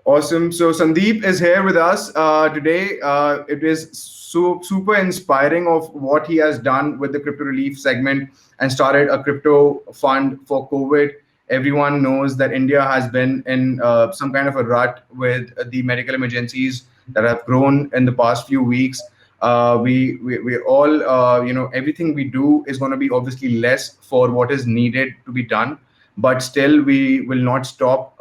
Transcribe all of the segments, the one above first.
Awesome. So Sandeep is here with us today. It is super inspiring of what he has done with the crypto relief segment and started a crypto fund for COVID. Everyone knows that India has been in some kind of a rut with the medical emergencies that have grown in the past few weeks. We're all, everything we do is going to be obviously less for what is needed to be done, but still we will not stop,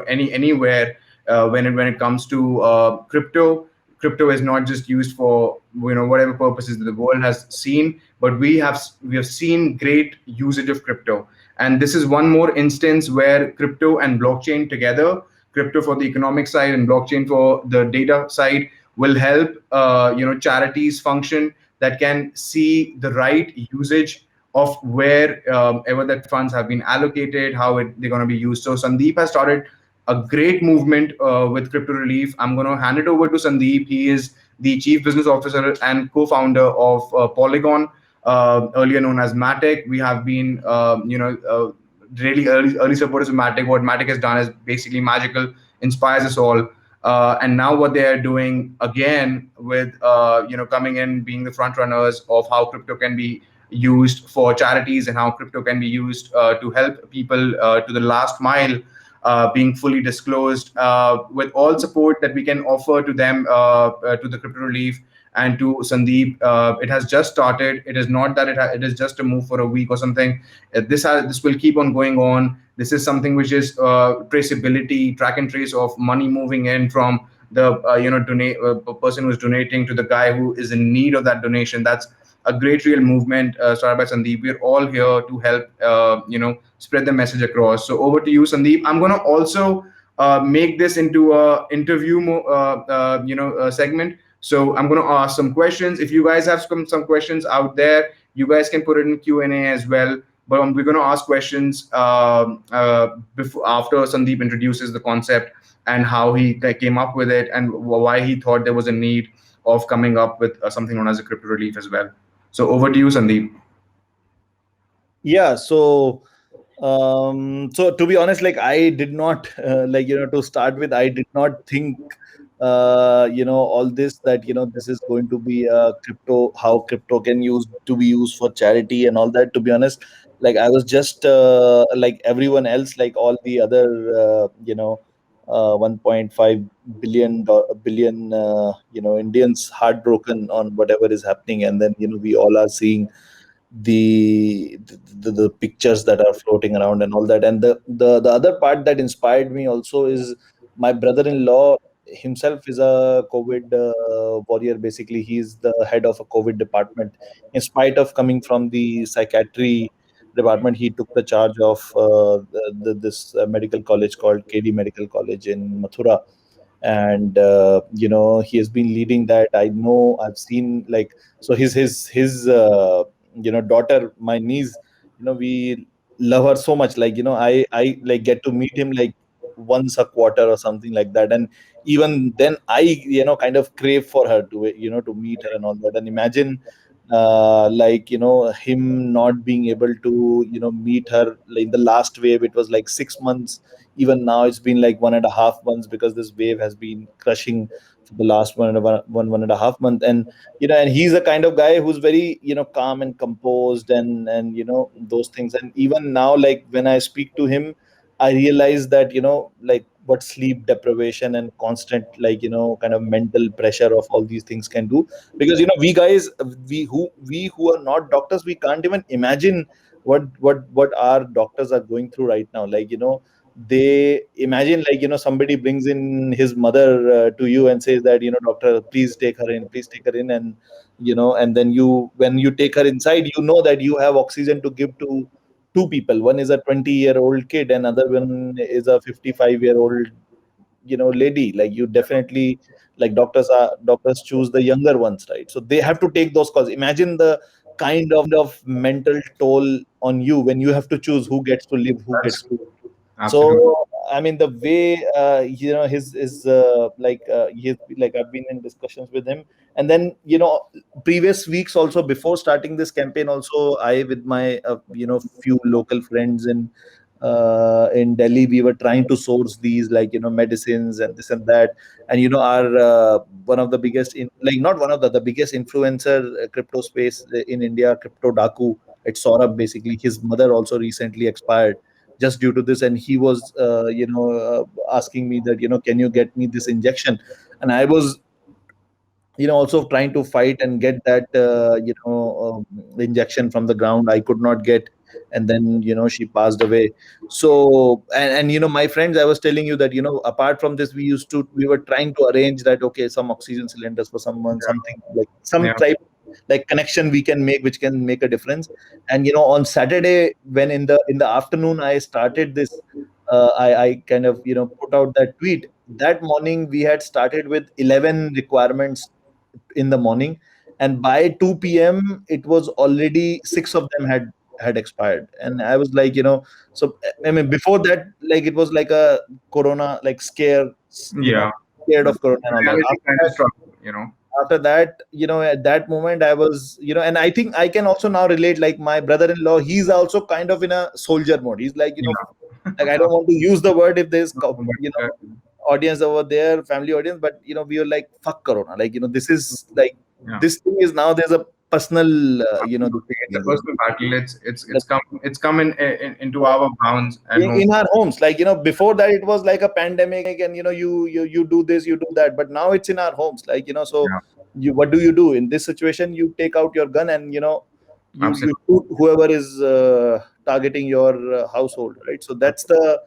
anywhere when it comes to crypto. Crypto is not just used for whatever purposes that the world has seen, but we have seen great usage of crypto, and this is one more instance where crypto and blockchain together, crypto for the economic side and blockchain for the data side, will help charities function that can see the right usage of where ever that funds have been allocated, how they're going to be used. So Sandeep has started a great movement with Crypto Relief. I'm going to hand it over to Sandeep. He is the Chief Business Officer and co-founder of Polygon, earlier known as Matic. We have been, really early supporters of Matic. What Matic has done is basically magical, inspires us all. And now what they are doing again with, coming in, being the front runners of how crypto can be used for charities and how crypto can be used to help people to the last mile, being fully disclosed, with all support that we can offer to them, to the Crypto Relief and to Sandeep. It has just started. It is not that it is just a move for a week or something. This will keep on going on. This is something which is traceability, track and trace of money moving in from the donate person who's donating to the guy who is in need of that donation. That's a great real movement started by Sandeep. We're all here to help, spread the message across. So over to you, Sandeep. I'm going to also make this into a interview segment. So I'm going to ask some questions. If you guys have some questions out there, you guys can put it in Q&A as well. But we're going to ask questions before after Sandeep introduces the concept and how he came up with it and why he thought there was a need of coming up with something known as a crypto relief as well. So over to you, Sandeep. Yeah, so to be honest, like I did not to start with, I did not think all this, that this is going to be crypto, how crypto can use to be used for charity and all that. To be honest, like I was just like everyone else, like all the other 1.5 billion Indians, heartbroken on whatever is happening. And then we all are seeing the pictures that are floating around and all that. And the other part that inspired me also is my brother-in-law himself is a COVID warrior. Basically, he's the head of a COVID department. In spite of coming from the psychiatry department, he took the charge of this medical college called KD Medical College in Mathura. And he has been leading that. I know, I've seen, like, so his daughter, my niece, we love her so much. Like, I like get to meet him like once a quarter or something like that. And even then I kind of crave for her to to meet her and all that. And imagine him not being able to meet her. Like in the last wave, it was like 6 months. Even now it's been like 1.5 months, because this wave has been crushing for the last 1.5 month. And and he's the kind of guy who's very calm and composed, and those things. And even now, like when I speak to him, I realize that like what sleep deprivation and constant, like kind of mental pressure of all these things can do. Because we guys, we who are not doctors, we can't even imagine what our doctors are going through right now. Like they imagine, like somebody brings in his mother to you and says that doctor, please take her in, please take her in. And and then when you take her inside, that you have oxygen to give to two people. One is a 20-year-old kid, and another one is a 55-year-old lady. Like you definitely, like doctors choose the younger ones, right? So they have to take those calls. Imagine the kind of mental toll on you when you have to choose who gets to live, who gets That's to. absolutely. So I mean, the way his he's like, I've been in discussions with him. And then previous weeks also, before starting this campaign also, I with my few local friends in in Delhi. We were trying to source these, like, medicines and this and that. And our one of the biggest not one of the biggest influencer, crypto space in India, Crypto Daku, it's Saurabh. Basically, his mother also recently expired just due to this, and he was asking me that, can you get me this injection? And I was also trying to fight and get that injection from the ground. I could not get. And then she passed away. So, and my friends, I was telling you that, apart from this, we were trying to arrange that, okay, some oxygen cylinders for someone, something like some Yeah. type like connection we can make, which can make a difference. And on Saturday, when in the afternoon I started this, I kind of put out that tweet. That morning we had started with 11 requirements in the morning, and by 2 p.m. it was already six of them had expired. And I was like, so I mean, before that, like, it was like a corona like scare, Yeah. scared of corona and all that. Reality kind of struggle. After that, at that moment I was, and I think I can also now relate. Like, my brother-in-law, he's also kind of in a soldier mode. He's like, Yeah. like, I don't want to use the word if there's But, audience over there, family audience, but we are like, fuck corona. Like, this is like, yeah. this thing is now, there's a personal this thing It's a against personal battle. It's it. come into our bounds at home. In our homes. Like, before that it was like a pandemic, and you do this, you do that, but now it's in our homes. Like, so Yeah, what do you do in this situation? You take out your gun, and you absolutely. shoot whoever is targeting your household, right? So that's the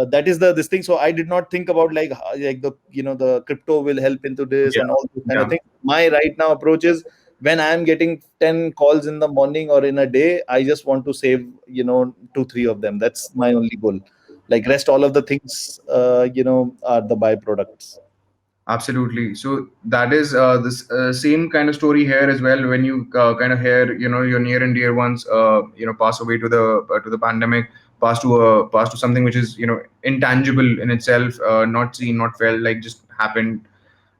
that is the this thing. So I did not think about, like, like the the crypto will help into this Yeah, and all this kind of yeah. thing. My right now approach is, when I am getting 10 calls in the morning or in a day, I just want to save, 2 3 of them. That's my only goal. Like, rest all of the things are the byproducts. Absolutely. So that is this same kind of story here as well. When you kind of hear, your near and dear ones, pass away to the pandemic, pass to something which is, intangible in itself, not seen, not felt, like just happened,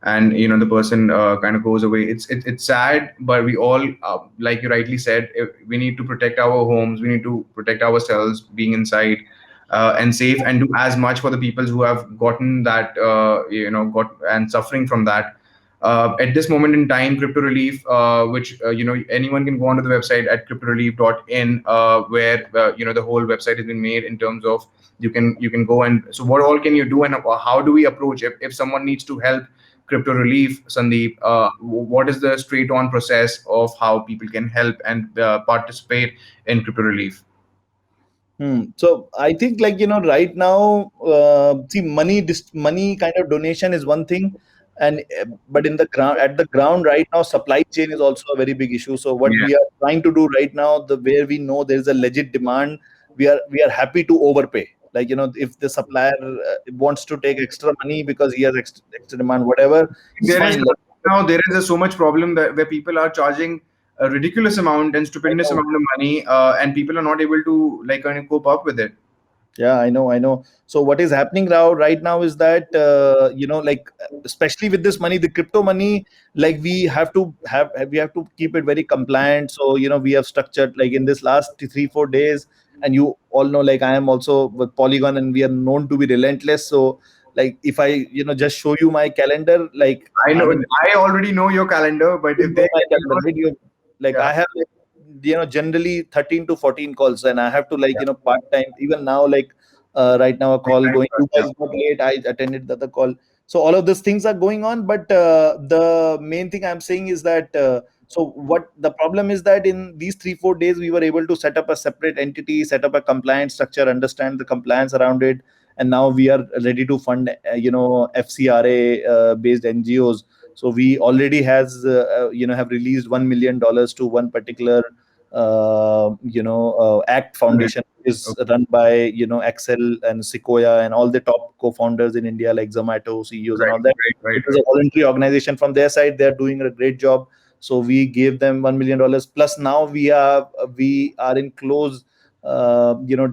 and the person kind of goes away. It's sad, but we all, like you rightly said, we need to protect our homes. We need to protect ourselves, being inside and safe, and do as much for the people who have gotten that, got and suffering from that. At this moment in time, Crypto Relief, which anyone can go onto the website at cryptorelief.in, where the whole website has been made in terms of, you can go, and so what all can you do, and how do we approach, if someone needs to help Crypto Relief, Sandeep? What is the straight on process of how people can help and participate in Crypto Relief? So I think, like, right now, see, money kind of donation is one thing, and but in the ground, at the ground right now, supply chain is also a very big issue. So what Yeah. we are trying to do right now, the where we know there is a legit demand, we are happy to overpay. Like, if the supplier wants to take extra money because he has extra demand, whatever, it's There is fine. Like, now there is so much problem that where people are charging a ridiculous amount and I stupendous know. amount of money, and people are not able to, like, kind of cope up with it. Yeah, I know. So what is happening now, right now, is that, like, especially with this money, the crypto money, like, we have to keep it very compliant. So, we have structured, like, in this last 3 4 days, and you all know, like, I am also with Polygon, and we are known to be relentless. So, like, if I just show you my calendar, like, I I know, mean, I already know your calendar, but you if know they my get to calendar, know, right? Like, yeah, I have, like, generally 13 to 14 calls, and I have to, like, yeah, part time. Even now, like, right now, a big call time going. for us, You yeah, guys got late. I attended the other call. So all of these things are going on, but the main thing I'm saying is that. So what the problem is that in these 3 4 days we were able to set up a separate entity, set up a compliance structure, understand the compliance around it, and now we are ready to fund FCRA based NGOs. So we already have released $1 million to one particular ACT right. Foundation, is Okay, run by Excel and Sequoia and all the top co-founders in India, like Zomato CEOs and right, all that. right, It was a voluntary organization from their side. They're doing a great job. So we gave them $1 million. Plus now we are in close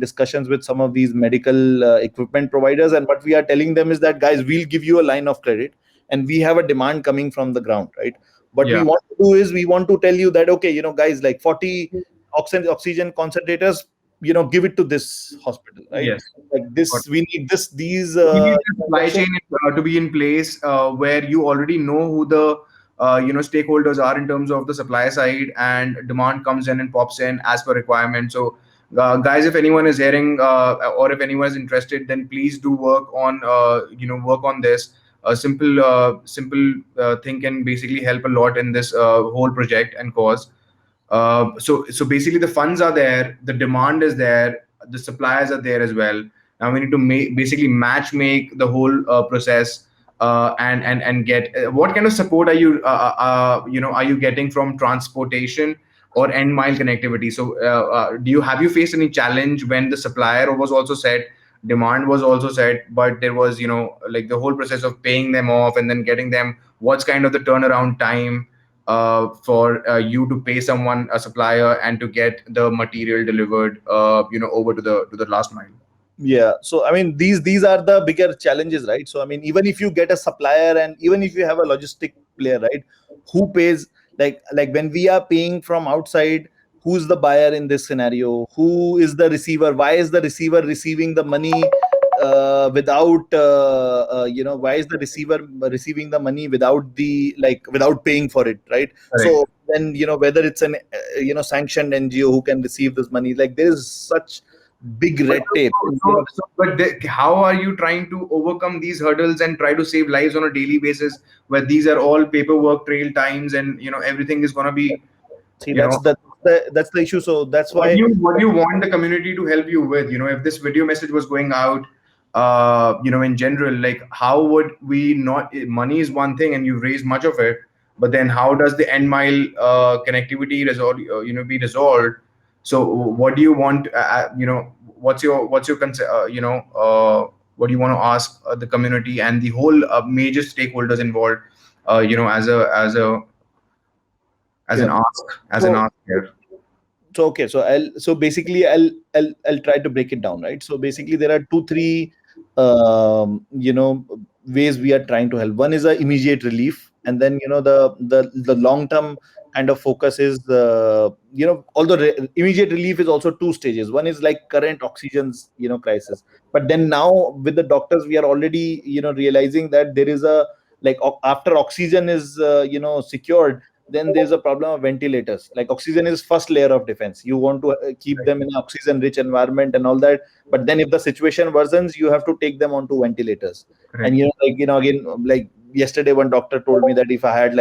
discussions with some of these medical equipment providers, and what we are telling them is that, guys, we'll give you a line of credit, and we have a demand coming from the ground, right? What we yeah, want to do is, we want to tell you that, okay, guys, like, 40 oxygen concentrators, give it to this hospital, right? Yes. Like Got this, we need this, these, We need the supply so chain to be in place where you already know who the stakeholders are in terms of the supply side, and demand comes in and pops in as per requirement. So, guys, if anyone is hearing or if anyone is interested, then please do work on work on this. A simple thing can basically help a lot in this whole project and cause. So basically, the funds are there, the demand is there, the suppliers are there as well. Now we need to basically match make the whole process, and get what kind of support are you are you getting from transportation or end mile connectivity? So do you have you faced any challenge when the supplier was also set, demand was also set, but there was like the whole process of paying them off and then getting them? What's kind of the turnaround time for you to pay someone, a supplier, and to get the material delivered over to the last mile? yeah, so I mean, these are the bigger challenges, right? So I mean, even if you get a supplier and even if you have a logistic player, right, who pays? Like when we are paying from outside, who's the buyer in this scenario? Who is the receiver? Why is the receiver receiving the money without why is the receiver receiving the money without without paying for it, right? Correct. So then, whether it's an sanctioned NGO who can receive this money, like there is such big But, red tape. how are you trying to overcome these hurdles and try to save lives on a daily basis, where these are all paperwork trail times, and everything is going to be See, you know that's the issue. So that's why, what do you want the community to help you with? If this video message was going out, in general, like how would we not? Money is one thing, and you've raised much of it, but then how does the end mile connectivity resolve? Be resolved. So, what do you want? What's your what do you want to ask the community and the whole major stakeholders involved? As yeah. an ask, So here. okay, so basically I'll try to break it down, right? So basically there are two three ways we are trying to help. One is a immediate relief, and then the long term kind of focus is although immediate relief is also two stages. One is like current oxygen's crisis, but then now with the doctors we are already realizing that there is a after oxygen is secured, then there's a problem of ventilators. Like oxygen is first layer of defense. You want to keep them in an oxygen rich environment and all that, but then if the situation worsens, you have to take them onto ventilators. And Correct. again, like yesterday one doctor told me that if I had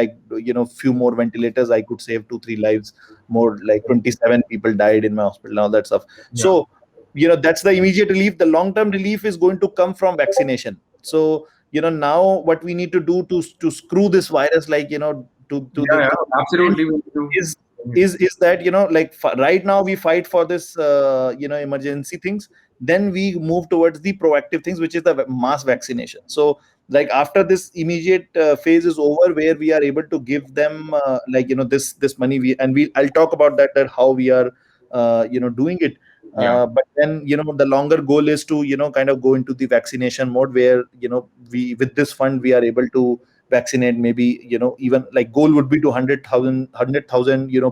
few more ventilators, I could save 2 3 lives more. Like 27 people died in my hospital and all that stuff. Yeah. So that's the immediate relief. The long term relief is going to come from vaccination. So now what we need to do to screw this virus, Yeah, yeah, to absolutely. We do. is that right now we fight for this emergency things, then we move towards the proactive things, which is the mass vaccination. So like after this immediate phase is over, where we are able to give them this money, I'll talk about that how we are doing it. Yeah. But then the longer goal is to kind of go into the vaccination mode, where we with this fund we are able to vaccinate maybe even like goal would be to 100,000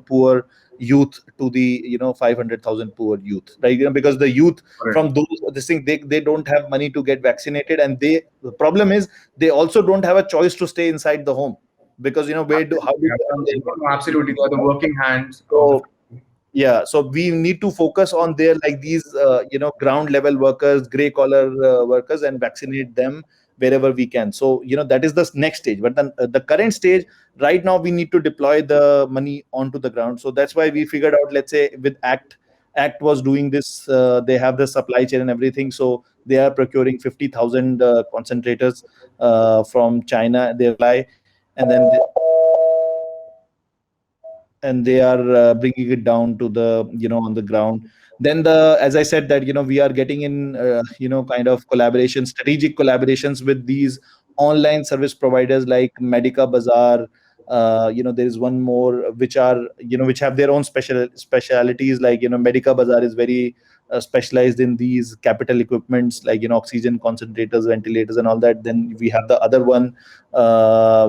poor youth to the 500,000 poor youth, right? Because the youth Correct. from those this thing, they don't have money to get vaccinated, and the problem is they also don't have a choice to stay inside the home, because where do how do Yeah, they earn their no, absolutely. They are the working hands of the. so yeah, so we need to focus on their like these ground level workers, gray collar workers, and vaccinate them wherever we can. So that is the next stage. But then the current stage right now, we need to deploy the money onto the ground. So that's why we figured out, let's say with Act was doing this. They have the supply chain and everything, so they are procuring 50,000 concentrators from China. They apply, and then they are bringing it down to the on the ground. Then as I said that we are getting in kind of strategic collaborations with these online service providers like Medica Bazaar. There is one more which are which have their own specialities. Like Medica Bazaar is very specialized in these capital equipments, like oxygen concentrators, ventilators and all that. Then we have the other one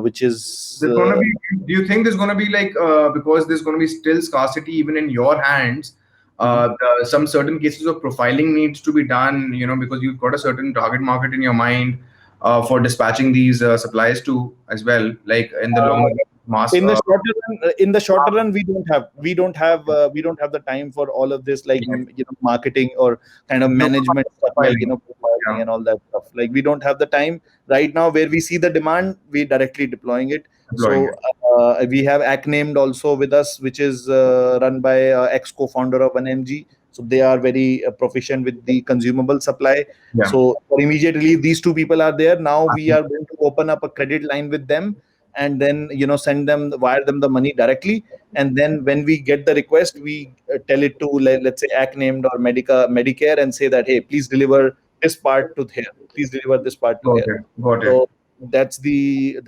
which is There's gonna be. Do you think there's gonna be like because there's gonna be still scarcity even in your hands? Some certain cases of profiling needs to be done, because you've got a certain target market in your mind for dispatching these supplies to as well, like in the Uh, long mass. in the shorter run, we don't have the time for all of this, like Yes. marketing or kind of No management stuff, like profiling. profiling Yeah. and all that stuff. Like we don't have the time right now. Where we see the demand, we directly deploying it. Deploying So it. we have Acnamed also with us, which is run by ex co-founder of 1mg. So they are very proficient with the consumable supply. Yeah. So for immediate relief, these two people are there. Now we are going to open up a credit line with them, and then send them, wire them the money directly. And then when we get the request, we tell it to, let's say, Acnamed or Medicare, and say that, hey, please deliver this part to here, please deliver this part to Got here. it. Got it. So that's the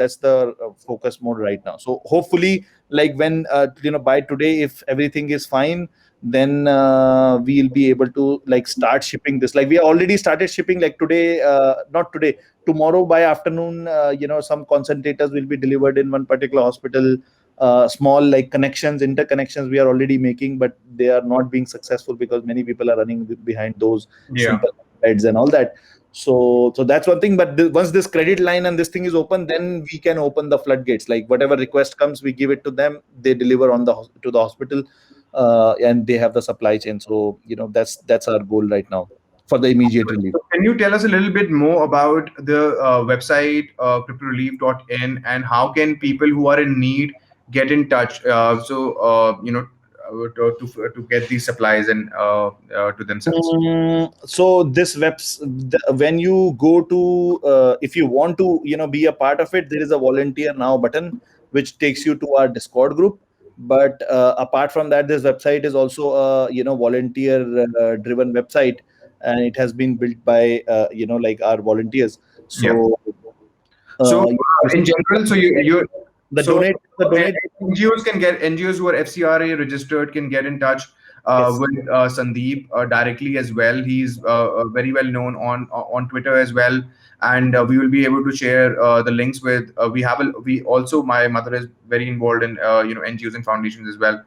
focus mode right now. So hopefully, like when by today, if everything is fine, then we'll be able to like start shipping this. Like we already started shipping, like today, not today, tomorrow by afternoon, some concentrators will be delivered in one particular hospital. Small like connections, interconnections we are already making, but they are not being successful because many people are running behind those Yeah. simple beds and all that. So that's one thing. But once this credit line and this thing is open, then we can open the floodgates. Like whatever request comes, we give it to them. They deliver to the hospital, and they have the supply chain. So that's our goal right now for the immediate relief. So can you tell us a little bit more about the website, cryptorelief.in, and how can people who are in need get in touch? To get these supplies and to themselves. So this when you go to, if you want to be a part of it, there is a volunteer now button which takes you to our Discord group. But apart from that, this website is also a volunteer driven website, and it has been built by like our volunteers. Yeah. So So you in general, so you the so donate the donate NGOs who are FCRA registered can get in touch yes. with Sandeep directly as well. He's very well known on Twitter as well, and we will be able to share the links with. We also, my mother is very involved in NGOs and foundations as well.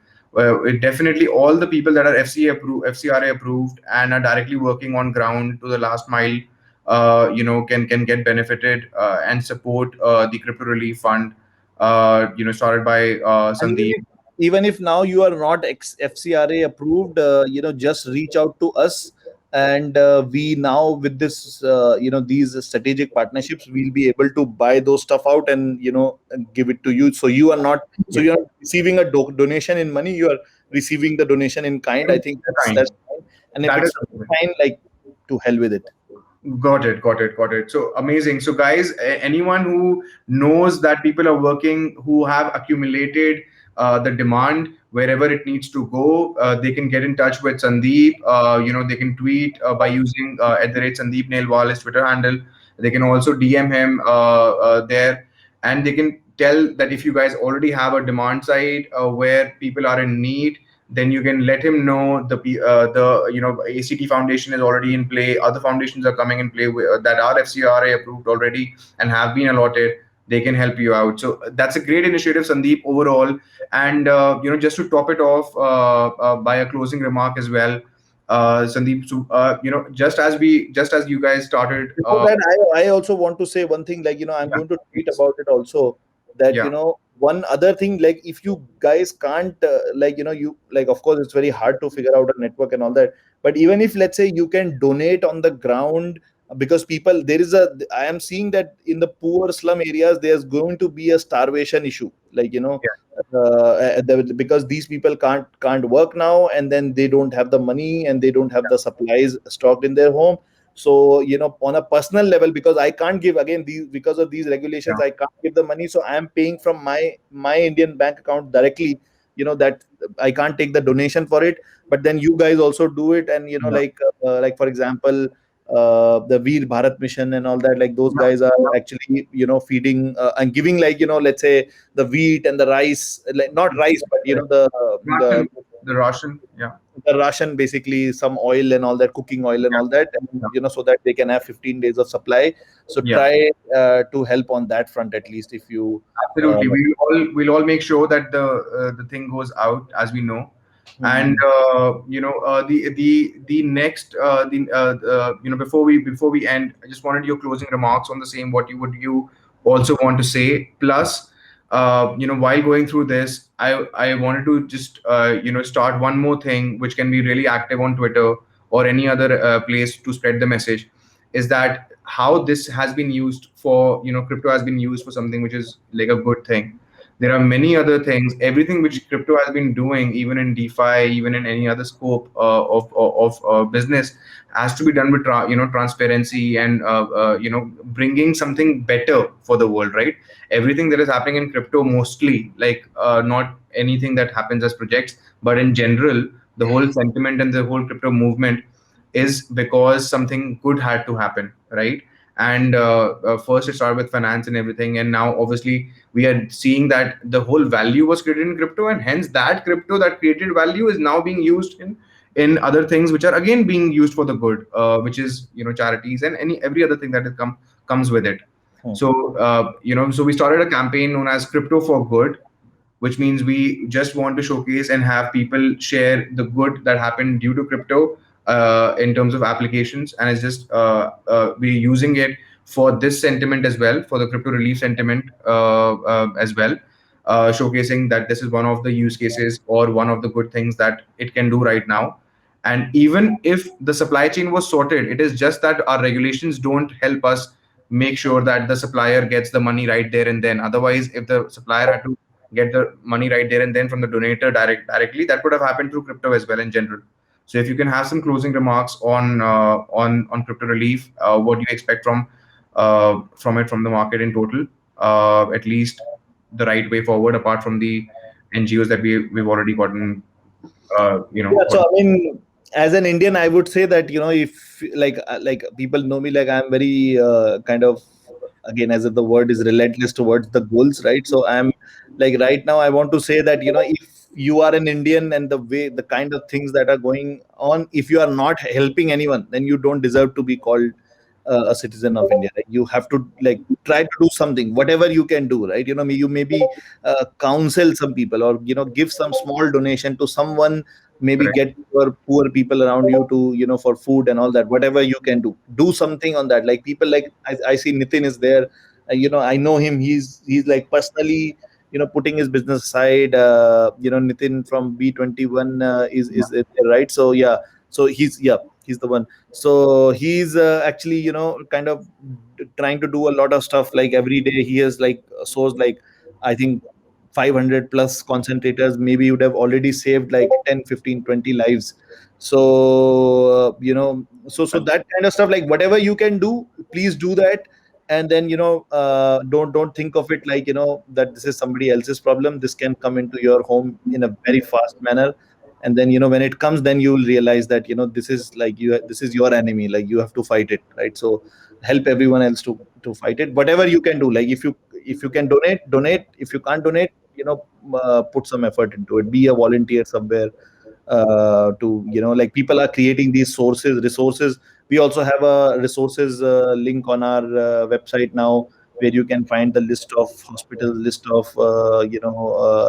It definitely all the people that are FCRA approved and are directly working on ground to the last mile, can get benefited and support the crypto relief fund, started by And Sandeep. even if now you are not FCRA approved, just reach out to us. And we now, with this, these strategic partnerships, we'll be able to buy those stuff out and, and give it to you. So you're receiving a donation in money, you are receiving the donation in kind. I think that's Kind. fine. And if That is it's fine, like, to hell with it. got it. So amazing. So guys, anyone who knows that people are working who have accumulated the demand wherever it needs to go, they can get in touch with Sandeep. They can tweet by using at the rate Sandeep Nailwal, his Twitter handle. They can also DM him there, and they can tell that if you guys already have a demand side where people are in need, then you can let him know the ACT Foundation is already in play. Other foundations are coming in play that are FCRA approved already and have been allotted. They can help you out. So that's a great initiative, Sandeep, overall. And just to top it off by a closing remark as well, Sandeep. So just as you guys started. Before that, I also want to say one thing, like, I'm Yeah, going to tweet please. about it also, that, Yeah, one other thing, like, if you guys can't, like, you, like, of course, it's very hard to figure out a network and all that. But even if, let's say, you can donate on the ground, because people, I am seeing that in the poor slum areas, there's going to be a starvation issue. Like, yeah, because these people can't work now, and then they don't have the money, and they don't have the supplies stocked in their home. So, on a personal level, because I can't give, again, these, because of these yeah, regulations, I can't give the money. So I am paying from my Indian bank account directly, that I can't take the donation for it. But then you guys also do it. And, yeah. like, for example, the Veer Bharat mission and all that, like, those Yeah. guys are actually, feeding and giving, like, let's say, the wheat and the rice, like, not rice, but, Russian, the Russian, yeah. the ration, basically some oil and all that, cooking oil and Yeah. all that, and, Yeah. so that they can have 15 days of supply. So Yeah. try to help on that front, at least, if you Absolutely. We'll all make sure that the thing goes out as we know. And Mhm. the next before we end, I just wanted your closing remarks on the same. What you also want to say? Plus, while going through this, I wanted to just start one more thing which can be really active on Twitter or any other place to spread the message, is that how this has been used for, crypto has been used for something which is like a good thing. There are many other things. Everything which crypto has been doing, even in DeFi, even in any other scope of business, has to be done with transparency and bringing something better for the world, right? Everything that is happening in crypto, mostly, like not anything that happens as projects, but in general, the whole sentiment and the whole crypto movement is because something good had to happen, right? And first it started with finance and everything, and now obviously we are seeing that the whole value was created in crypto, and hence that crypto that created value is now being used in other things which are again being used for the good, which is charities and every other thing that comes with it. Hmm. So so we started a campaign known as Crypto for Good, which means we just want to showcase and have people share the good that happened due to crypto in terms of applications, and it's just we're using it for this sentiment as well, for the crypto relief sentiment as well, showcasing that this is one of the use cases or one of the good things that it can do right now. And even if the supply chain was sorted, it is just that our regulations don't help us make sure that the supplier gets the money right there and then. Otherwise, if the supplier had to get the money right there and then from the donator directly, that could have happened through crypto as well in general. So if you can have some closing remarks on crypto relief, what do you expect from it, from the market in total, at least the right way forward, apart from the NGOs that we've already gotten, Yeah, so I gotten. mean, as an Indian, I would say that if like people know me, like I'm very kind of, again, as if the word is relentless towards the goals, right? So I'm like, right now I want to say that if you are an Indian and the kind of things that are going on, if you are not helping anyone, then you don't deserve to be called a citizen of India. Like, you have to like try to do something, whatever you can do, right? You maybe counsel some people, or give some small donation to someone, maybe Correct. get your poor people around you to for food and all that. Whatever you can do something on that. Like, people like I see Nitin is there. I know him. He's like personally putting his business aside. Nitin from B21 is there, right? So yeah, so he's the one. So he's actually kind of trying to do a lot of stuff. Like, every day he has like sourced like, I think, 500 plus concentrators. Maybe you would have already saved like 10, 15, 20 lives. So so that kind of stuff, like whatever you can do, please do that. And then don't think of it like that this is somebody else's problem. This can come into your home in a very fast manner. And then when it comes, then you will realize that this is like this is your enemy. Like, you have to fight it, right? So help everyone else to fight it, whatever you can do. Like, if you can donate. If you can't donate, put some effort into it. Be a volunteer somewhere. To like, people are creating these resources. We also have a resources link on our website now, where you can find the list of hospitals, list of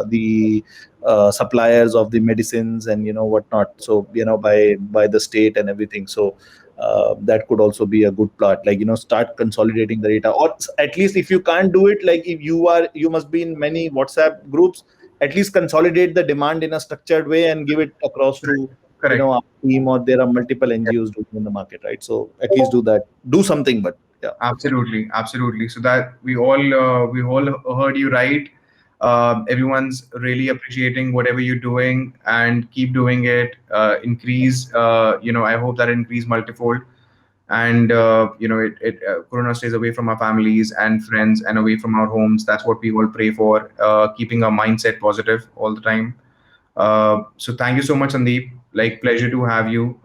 the suppliers of the medicines, and whatnot. So by the state and everything. So that could also be a good plot. Like, start consolidating the data, or at least, if you can't do it, like, if you must be in many WhatsApp groups, at least consolidate the demand in a structured way and give it across to Correct. our team, or there are multiple NGOs doing in the market, right? So at least do that, do something. But yeah. Absolutely, absolutely. So that we all heard you right. Everyone's really appreciating whatever you're doing, and keep doing it. Increase, I hope that increase multifold, and Corona stays away from our families and friends and away from our homes. That's what we all pray for. Keeping our mindset positive all the time. So thank you so much, Sandeep. Like, pleasure to have you.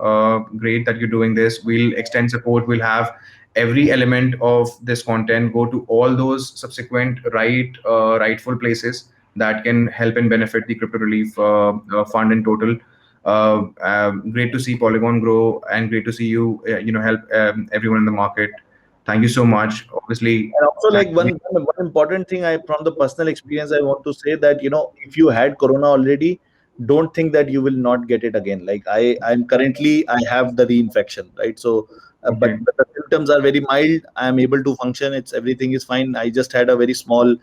Great that you're doing this. We'll extend support. We'll have every element of this content go to all those subsequent rightful places that can help and benefit the crypto relief fund in total. Great to see Polygon grow, and great to see you help everyone in the market. Thank you so much. Obviously, And also, thank like, you. one important thing, from the personal experience, I want to say that if you had Corona already, don't think that you will not get it again. Like I'm currently, I have the reinfection, right? So Okay. but the symptoms are very mild. I am able to function. It's everything is fine. I just had a very small,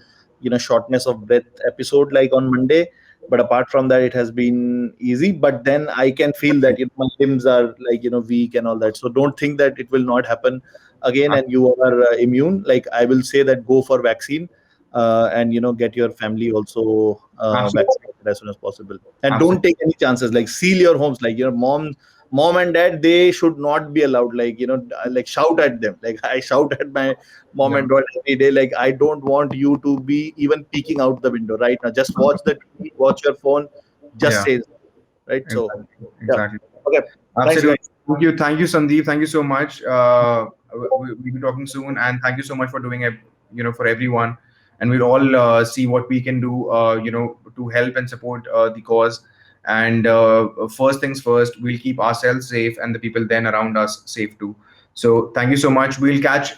shortness of breath episode like on Monday. But apart from that, it has been easy. But then I can feel that my limbs are like weak and all that. So don't think that it will not happen again and you are immune. Like I will say that go for vaccine, and get your family also Absolutely. vaccinated as soon as possible. And don't Absolutely. take any chances. Like seal your homes. Like your mom and dad, they should not be allowed. Like like shout at them. Like I shout at my mom Yeah. and dad every day. Like I don't want you to be even peeking out the window right now. Just watch the TV, watch your phone. Just Yeah. say right. So Exactly. yeah. Exactly. Okay. Thanks, Absolutely. guys. Thank you, Sandeep. Thank you so much. We'll be talking soon, and thank you so much for doing it. For everyone, and we'll all see what we can do. To help and support the cause. And first things first, we'll keep ourselves safe and the people then around us safe too. So thank you so much. We'll catch